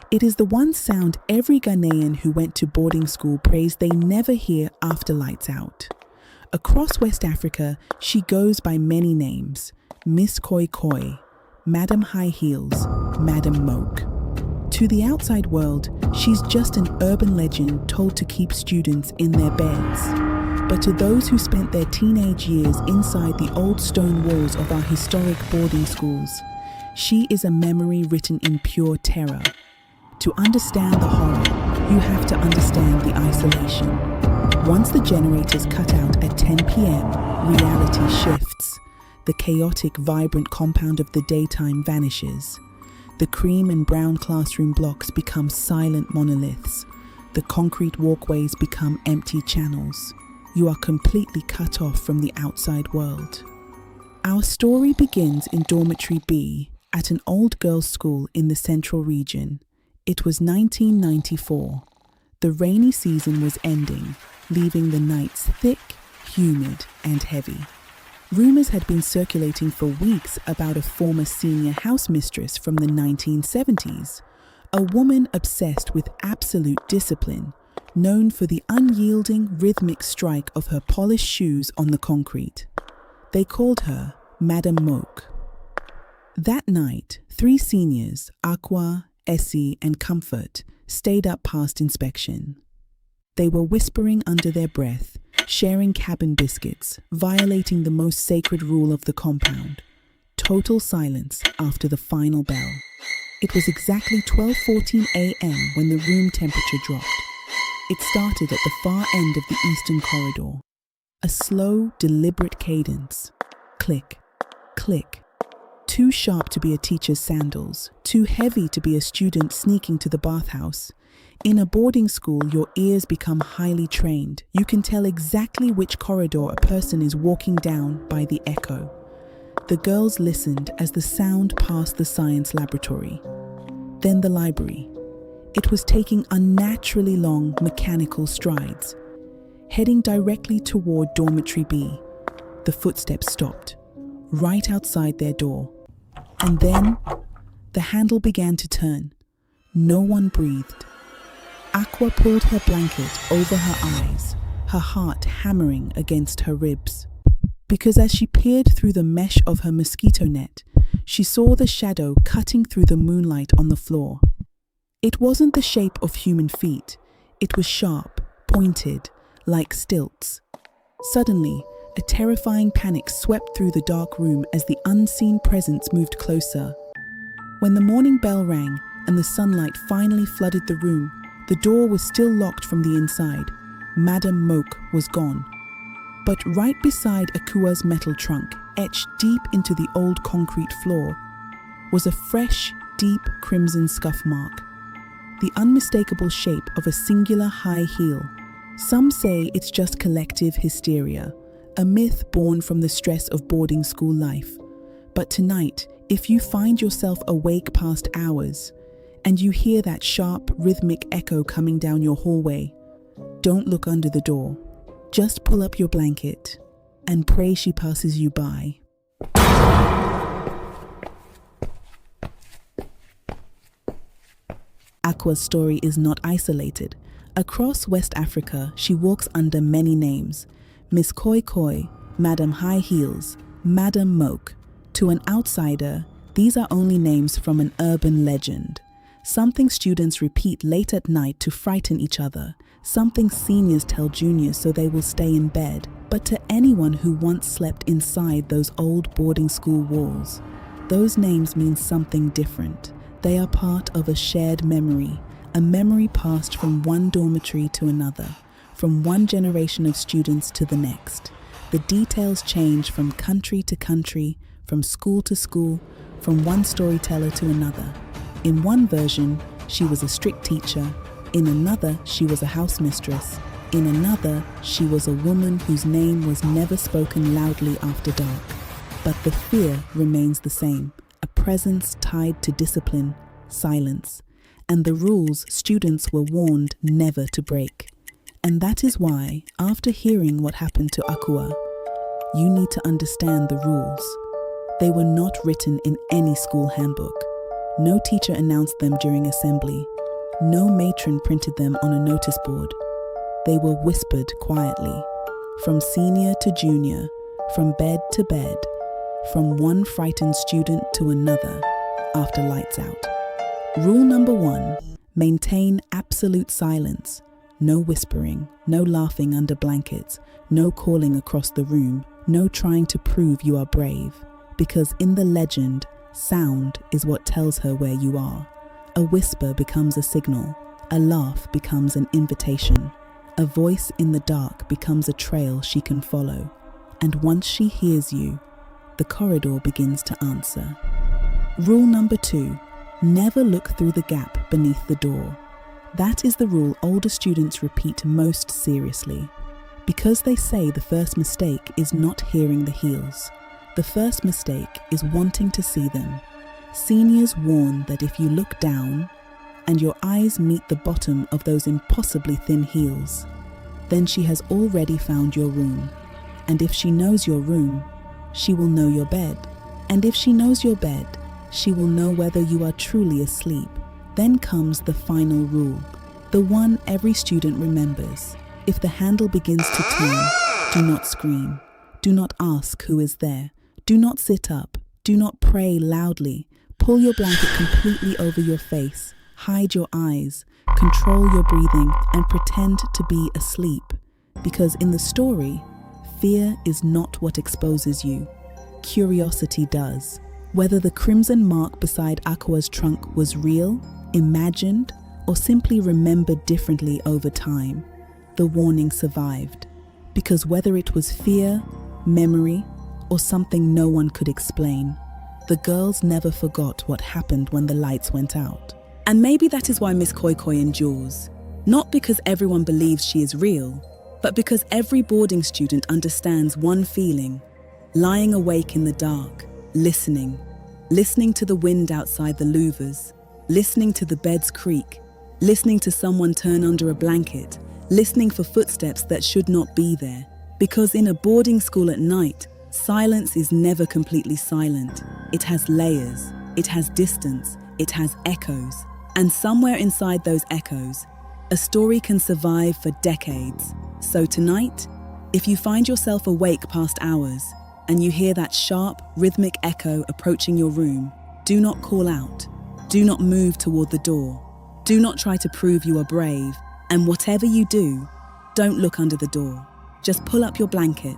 It is the one sound every Ghanaian who went to boarding school prays they never hear after lights out. Across West Africa, she goes by many names: Miss Korkoi, Madam High Heels, Madam Moke. To the outside world, she's just an urban legend told to keep students in their beds. But to those who spent their teenage years inside the old stone walls of our historic boarding schools, she is a memory written in pure terror. To understand the horror, you have to understand the isolation. Once the generators cut out at 10 p.m., reality shifts. The chaotic, vibrant compound of the daytime vanishes. The cream and brown classroom blocks become silent monoliths. The concrete walkways become empty channels. You are completely cut off from the outside world. Our story begins in Dormitory B at an old girls' school in the central region. It was 1994. The rainy season was ending, leaving the nights thick, humid, and heavy. Rumors had been circulating for weeks about a former senior house mistress from the 1970s, a woman obsessed with absolute discipline, known for the unyielding rhythmic strike of her polished shoes on the concrete. They called her Madam Moke. That night, 3 seniors, Aqua, Essie, and Comfort, stayed up past inspection. They were whispering under their breath, sharing cabin biscuits, violating the most sacred rule of the compound: total silence after the final bell. It was exactly 12:14 a.m. when the room temperature dropped. It started at the far end of the eastern corridor. A slow, deliberate cadence. Click, click. Too sharp to be a teacher's sandals, too heavy to be a student sneaking to the bathhouse. In a boarding school, your ears become highly trained. You can tell exactly which corridor a person is walking down by the echo. The girls listened as the sound passed the science laboratory. Then the library. It was taking unnaturally long mechanical strides. Heading directly toward Dormitory B, the footsteps stopped, right outside their door. And then, the handle began to turn. No one breathed. Aqua pulled her blanket over her eyes, her heart hammering against her ribs. Because as she peered through the mesh of her mosquito net, she saw the shadow cutting through the moonlight on the floor. It wasn't the shape of human feet. It was sharp, pointed, like stilts. Suddenly, a terrifying panic swept through the dark room as the unseen presence moved closer. When the morning bell rang and the sunlight finally flooded the room, the door was still locked from the inside. Madam Moke was gone. But right beside Akua's metal trunk, etched deep into the old concrete floor, was a fresh, deep crimson scuff mark. The unmistakable shape of a singular high heel. Some say it's just collective hysteria, a myth born from the stress of boarding school life. But tonight, if you find yourself awake past hours, and you hear that sharp, rhythmic echo coming down your hallway, don't look under the door. Just pull up your blanket and pray she passes you by. Aqua's story is not isolated. Across West Africa, she walks under many names: Miss Korkoi, Madam High Heels, Madam Moke. To an outsider, these are only names from an urban legend. Something students repeat late at night to frighten each other. Something seniors tell juniors so they will stay in bed. But to anyone who once slept inside those old boarding school walls, those names mean something different. They are part of a shared memory, a memory passed from one dormitory to another, from one generation of students to the next. The details change from country to country, from school to school, from one storyteller to another. In one version, she was a strict teacher. In another, she was a house mistress. In another, she was a woman whose name was never spoken loudly after dark. But the fear remains the same, a presence tied to discipline, silence, and the rules students were warned never to break. And that is why, after hearing what happened to Aqua, you need to understand the rules. They were not written in any school handbook. No teacher announced them during assembly. No matron printed them on a notice board. They were whispered quietly, from senior to junior, from bed to bed, from one frightened student to another, after lights out. Rule number 1, maintain absolute silence. No whispering, no laughing under blankets, no calling across the room, no trying to prove you are brave. Because in the legend, sound is what tells her where you are. A whisper becomes a signal, a laugh becomes an invitation. A voice in the dark becomes a trail she can follow. And once she hears you, the corridor begins to answer. Rule number 2, never look through the gap beneath the door. That is the rule older students repeat most seriously, because they say the first mistake is not hearing the heels. The first mistake is wanting to see them. Seniors warn that if you look down and your eyes meet the bottom of those impossibly thin heels, then she has already found your room. And if she knows your room, she will know your bed. And if she knows your bed, she will know whether you are truly asleep. Then comes the final rule, the one every student remembers. If the handle begins to turn, do not scream. Do not ask who is there. Do not sit up. Do not pray loudly. Pull your blanket completely over your face. Hide your eyes. Control your breathing and pretend to be asleep. Because in the story, fear is not what exposes you. Curiosity does. Whether the crimson mark beside Aqua's trunk was real, imagined, or simply remembered differently over time, the warning survived. Because whether it was fear, memory, or something no one could explain, the girls never forgot what happened when the lights went out. And maybe that is why Miss Korkoi endures. Not because everyone believes she is real, but because every boarding student understands one feeling: lying awake in the dark, listening to the wind outside the louvers, listening to the beds creak, listening to someone turn under a blanket, listening for footsteps that should not be there. Because in a boarding school at night, silence is never completely silent. It has layers, it has distance, it has echoes. And somewhere inside those echoes, a story can survive for decades. So tonight, if you find yourself awake past hours and you hear that sharp, rhythmic echo approaching your room, do not call out. Do not move toward the door. Do not try to prove you are brave. And whatever you do, don't look under the door. Just pull up your blanket,